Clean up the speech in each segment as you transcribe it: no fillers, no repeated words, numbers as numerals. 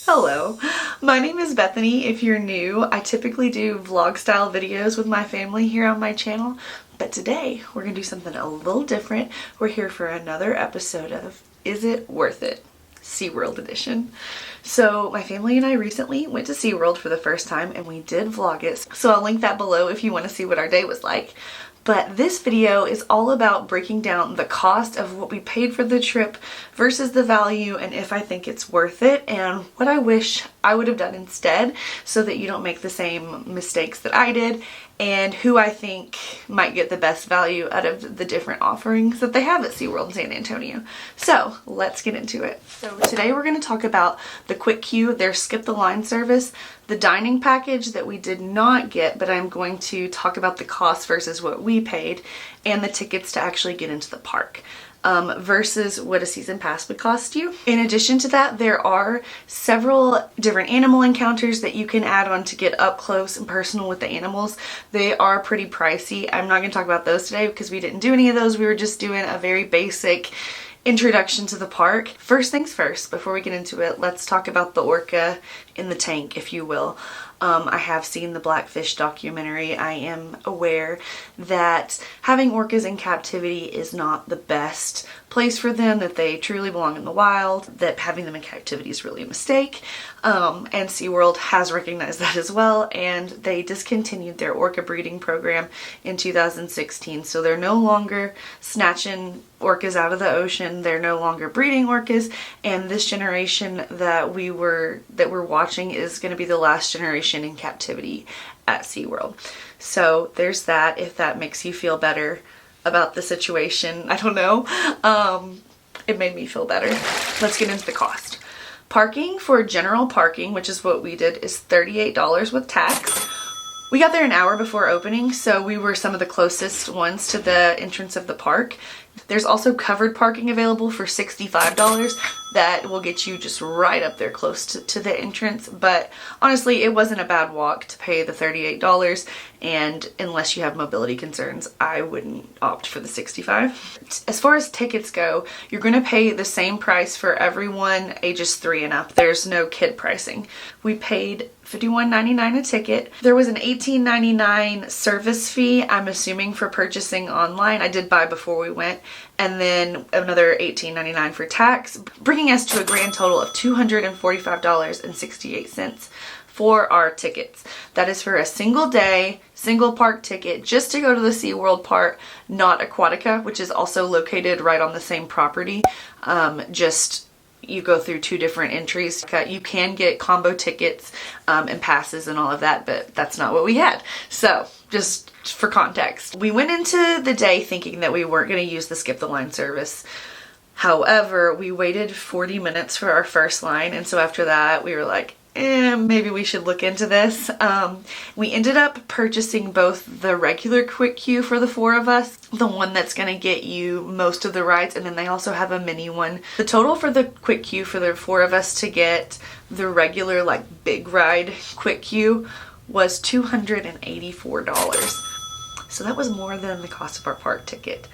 Hello, my name is Bethany. If you're new, I typically do vlog style videos with my family here on my channel, but today we're gonna do something a little different. We're here for another episode of Is It Worth It? SeaWorld edition. So my family and I recently went to SeaWorld for the first time and we did vlog it. So I'll link that below if you want to see what our day was like. But this video is all about breaking down the cost of what we paid for the trip versus the value and if I think it's worth it and what I wish I would have done instead so that you don't make the same mistakes that I did, and who I think might get the best value out of the different offerings that they have at Seaworld San Antonio. So let's get into it. So today we're going to talk about the Quick Queue, their skip the line service, the dining package that we did not get, but I'm going to talk about the cost versus what we paid, and the tickets to actually get into the park. Versus what a season pass would cost you. In addition to that, there are several different animal encounters that you can add on to get up close and personal with the animals. They are pretty pricey. I'm not going to talk about those today because we didn't do any of those. We were just doing a very basic introduction to the park. First things first, before we get into it, let's talk about the orca in the tank, if you will. I have seen the Blackfish documentary. I am aware that having orcas in captivity is not the best place for them, that they truly belong in the wild, that having them in captivity is really a mistake. And SeaWorld has recognized that as well, and they discontinued their orca breeding program in 2016. So they're no longer snatching orcas out of the ocean, they're no longer breeding orcas, and this generation that we're watching is going to be the last generation in captivity at SeaWorld. So there's that, if that makes you feel better about the situation. I don't know. It made me feel better. Let's get into the cost. Parking for general parking, which is what we did, is $38 with tax. We got there an hour before opening, so we were some of the closest ones to the entrance of the park. There's also covered parking available for $65 that will get you just right up there close to the entrance, but honestly it wasn't a bad walk to pay the $38, and unless you have mobility concerns I wouldn't opt for the $65. As far as tickets go, you're going to pay the same price for everyone ages 3 and up. There's no kid pricing. We paid $51.99 a ticket. There was an $18.99 service fee, I'm assuming for purchasing online. I did buy before we went, and then another $18.99 for tax, bringing us to a grand total of $245.68 for our tickets. That is for a single day, single park ticket just to go to the SeaWorld park, not Aquatica, which is also located right on the same property. You go through 2 different entries. You can get combo tickets and passes and all of that, but that's not what we had. So just for context, we went into the day thinking that we weren't going to use the skip the line service. However, we waited 40 minutes for our first line, and so after that we were like, maybe we should look into this. We ended up purchasing both the regular Quick Queue for the 4 of us, the one that's going to get you most of the rides, and then they also have a mini one. The total for the Quick Queue for the 4 of us to get the regular like big ride Quick Queue was $284. So that was more than the cost of our park ticket.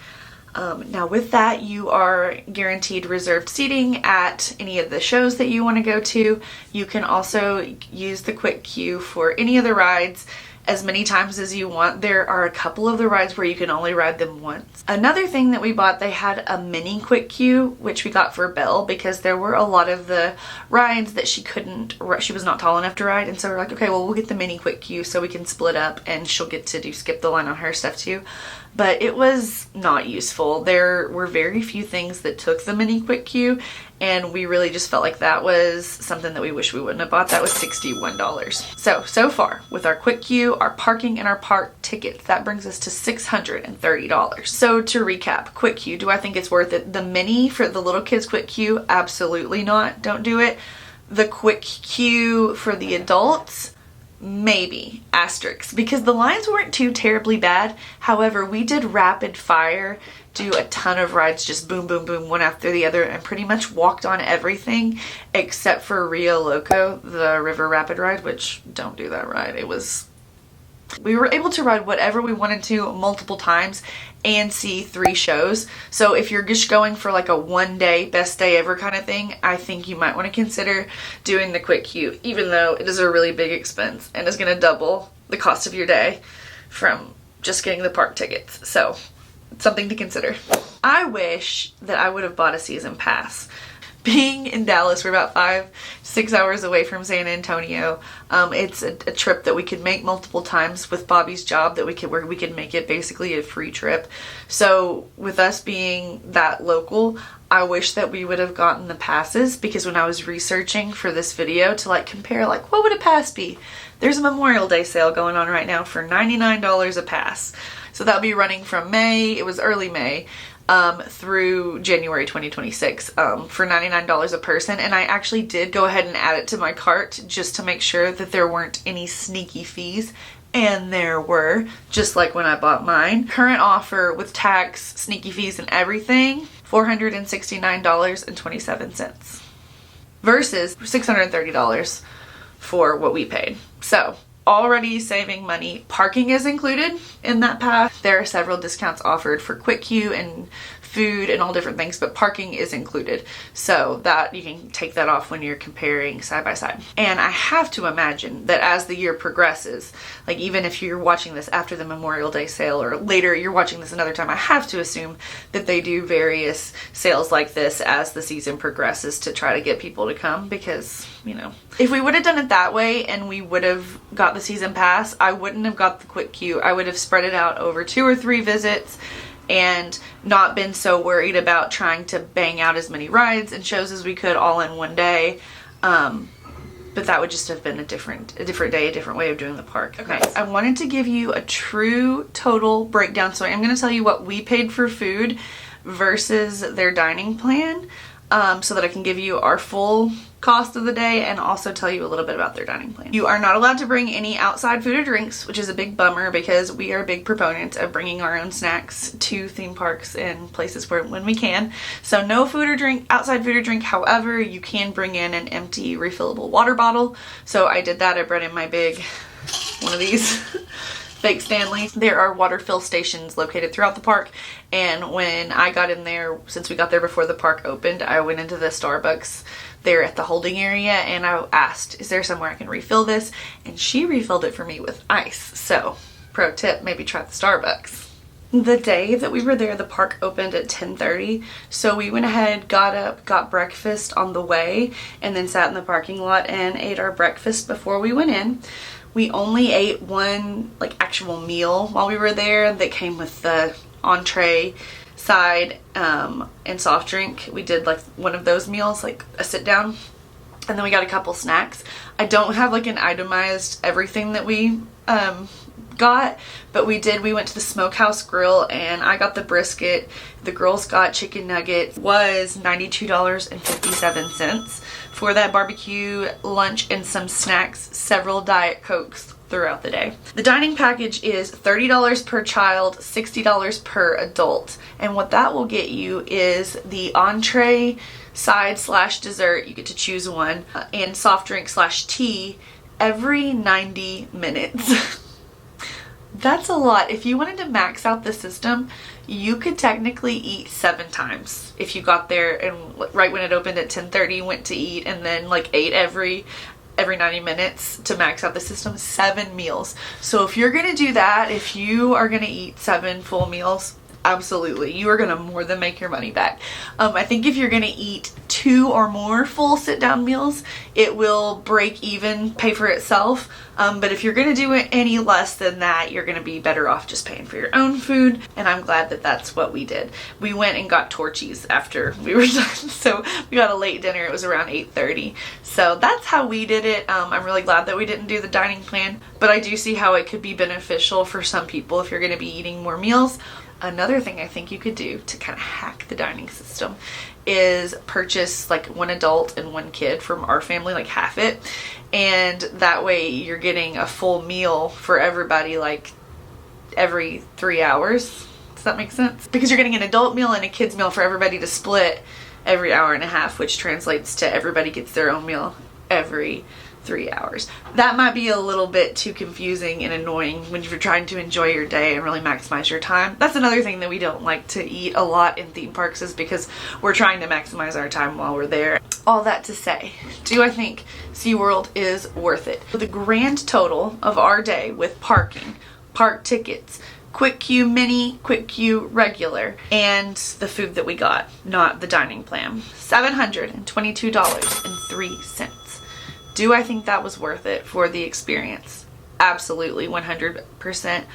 Now with that, you are guaranteed reserved seating at any of the shows that you want to go to. You can also use the Quick Queue for any of the rides as many times as you want. There are a couple of the rides where you can only ride them once. Another thing that we bought, they had a mini Quick Queue, which we got for Belle because there were a lot of the rides that she was not tall enough to ride, and so we're like, okay, well, we'll get the mini Quick Queue so we can split up and she'll get to do skip the line on her stuff too. But it was not useful. There were very few things that took the mini Quick Queue, and we really just felt like that was something that we wish we wouldn't have bought. That was $61. So far with our Quick Queue, our parking, and our park tickets, that brings us to $630. So to recap, Quick Queue, do I think it's worth it? The mini for the little kids Quick Queue, absolutely not. Don't do it. The Quick Queue for the adults, maybe, asterisk, because the lines weren't too terribly bad. However, we did rapid fire, do a ton of rides, just boom, boom, boom, one after the other, and pretty much walked on everything except for Rio Loco, the river rapid ride, which don't do that ride. It was We were able to ride whatever we wanted to multiple times and see 3 shows. So if you're just going for like a one day, best day ever kind of thing, I think you might want to consider doing the Quick Queue, even though it is a really big expense and is going to double the cost of your day from just getting the park tickets. So it's something to consider. I wish that I would have bought a season pass. Being in Dallas, we're about 5-6 hours away from San Antonio. It's a trip that we could make multiple times with Bobby's job, that we could make it basically a free trip. So with us being that local, I wish that we would have gotten the passes, because when I was researching for this video to like compare like what would a pass be, there's a Memorial Day sale going on right now for $99 a pass. So that'll be running from May, it was early May, through January 2026 for $99 a person. And I actually did go ahead and add it to my cart just to make sure that there weren't any sneaky fees, and there were, just like when I bought mine. Current offer with tax, sneaky fees and everything, $469.27 versus $630 for what we paid. So already saving money. Parking is included in that pass. There are several discounts offered for Quick Queue and food and all different things, but parking is included, so that you can take that off when you're comparing side by side. And I have to imagine that as the year progresses, like even if you're watching this after the Memorial Day sale or later you're watching this another time, I have to assume that they do various sales like this as the season progresses to try to get people to come, because, you know, if we would have done it that way and we would have got the season pass, I wouldn't have got the Quick Queue. I would have spread it out over 2 or 3 visits and not been so worried about trying to bang out as many rides and shows as we could all in one day. But that would just have been a different day, a different way of doing the park. Okay, I wanted to give you a true total breakdown. So I'm going to tell you what we paid for food versus their dining plan, so that I can give you our full cost of the day and also tell you a little bit about their dining plan. You are not allowed to bring any outside food or drinks, which is a big bummer because we are big proponents of bringing our own snacks to theme parks and places where when we can. So no food or drink, outside food or drink. However, you can bring in an empty refillable water bottle. So I did that. I brought in my big one of these Fake Stanley. There are water fill stations located throughout the park, and when I got in there, since we got there before the park opened, I went into the Starbucks there at the holding area and I asked, is there somewhere I can refill this? And she refilled it for me with ice. So pro tip, maybe try the Starbucks. The day that we were there, the park opened at 10:30, so we went ahead, got up, got breakfast on the way, and then sat in the parking lot and ate our breakfast before we went in. We only ate one like actual meal while we were there that came with the entree, side, and soft drink. We did like one of those meals, like a sit down, and then we got a couple snacks. I don't have like an itemized everything that we got, but we went to the Smokehouse Grill and I got the brisket. The girls got chicken nuggets. Was $92.57 for that barbecue lunch and some snacks, several Diet Cokes throughout the day. The dining package is $30 per child, $60 per adult, and what that will get you is the entree, side / dessert, you get to choose one, and soft drink / tea every 90 minutes. That's a lot. If you wanted to max out the system, you could technically eat 7 times if you got there and right when it opened at 10:30 went to eat, and then like ate every 90 minutes to max out the system. 7 meals. So if you're gonna do that, if you are gonna eat 7 full meals, absolutely, you are gonna more than make your money back. I think if you're gonna eat 2 or more full sit-down meals, it will break even, pay for itself. But if you're gonna do it any less than that, you're gonna be better off just paying for your own food. And I'm glad that that's what we did. We went and got torchies after we were done, so we got a late dinner. It was around 8:30. So that's how we did it. I'm really glad that we didn't do the dining plan, but I do see how it could be beneficial for some people if you're gonna be eating more meals. Another thing I think you could do to kind of hack the dining system is purchase like 1 adult and 1 kid from our family, like half it, and that way you're getting a full meal for everybody like every 3 hours. Does that make sense? Because you're getting an adult meal and a kid's meal for everybody to split every 1.5 hours, which translates to everybody gets their own meal every 3 hours. That might be a little bit too confusing and annoying when you're trying to enjoy your day and really maximize your time. That's another thing that we don't like to eat a lot in theme parks, is because we're trying to maximize our time while we're there. All that to say, do I think SeaWorld is worth it? The grand total of our day with parking, park tickets, quick queue mini, quick queue regular, and the food that we got, not the dining plan, $722.03. Do I think that was worth it for the experience? Absolutely, 100%.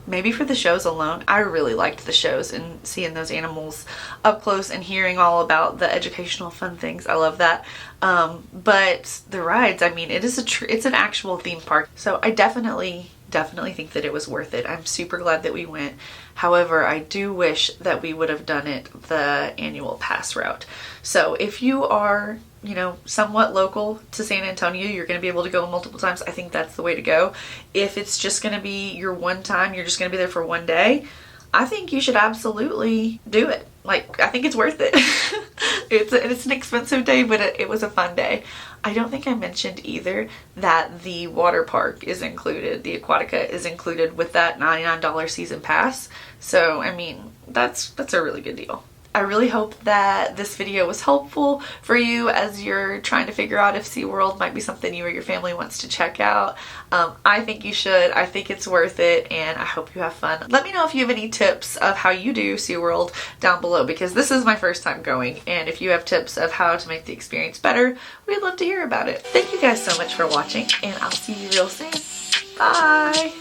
Maybe for the shows alone. I really liked the shows and seeing those animals up close and hearing all about the educational fun things. I love that. But the rides, I mean, it's an actual theme park. So I definitely think that it was worth it. I'm super glad that we went. However, I do wish that we would have done it the annual pass route. So if you are, you know, somewhat local to San Antonio, you're going to be able to go multiple times. I think that's the way to go. If it's just going to be your one time, you're just going to be there for one day, I think you should absolutely do it. Like, I think it's worth it. It's an expensive day, but it was a fun day. I don't think I mentioned either that the water park is included. The Aquatica is included with that $99 season pass. So, I mean, that's a really good deal. I really hope that this video was helpful for you as you're trying to figure out if SeaWorld might be something you or your family wants to check out. I think you should. I think it's worth it, and I hope you have fun. Let me know if you have any tips of how you do SeaWorld down below, because this is my first time going, and if you have tips of how to make the experience better, we'd love to hear about it. Thank you guys so much for watching, and I'll see you real soon. Bye!